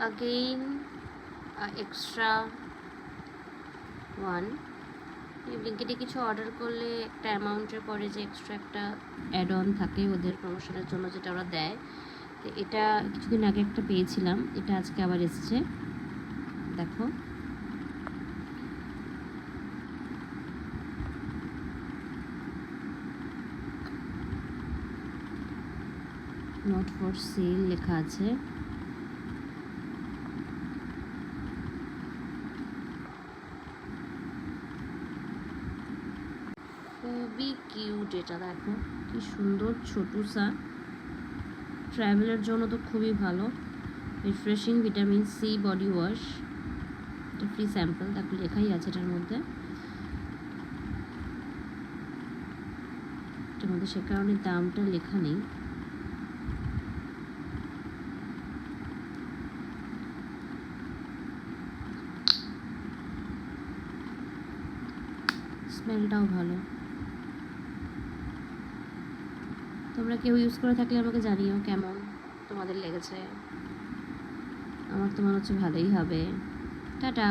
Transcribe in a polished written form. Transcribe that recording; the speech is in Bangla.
again extra one. ব্লিঙ্কিটে কিছু অর্ডার করলে একটা অ্যামাউন্টের পরে যে এক্সট্রা একটা অ্যাড অন থাকে ওদের প্রমোশনের জন্য, যেটা ওরা দেয়। তো এটা কিছুদিন আগে একটা পেয়েছিলাম, এটা আজকে আবার এসেছে। দেখো, নট ফর সেল লেখা আছে। খুবই কিউট এটা, দেখো কি সুন্দর ছোটুসা। ট্রাভেলের জন্য তো খুবই ভালো। Refreshing vitamin C body wash, এটা ফ্রি স্যাম্পল, দেখো লেখাই আছে এটার মধ্যে। এটার মধ্যে সে কারণে দামটা লেখা নেই। স্মেলটাও ভালো। তোমরা কেউ ইউজ করে থাকলে আমাকে জানিও কেমন তোমাদের লেগেছে। আমার তো মনে হচ্ছে ভালোই হবে। টাটা।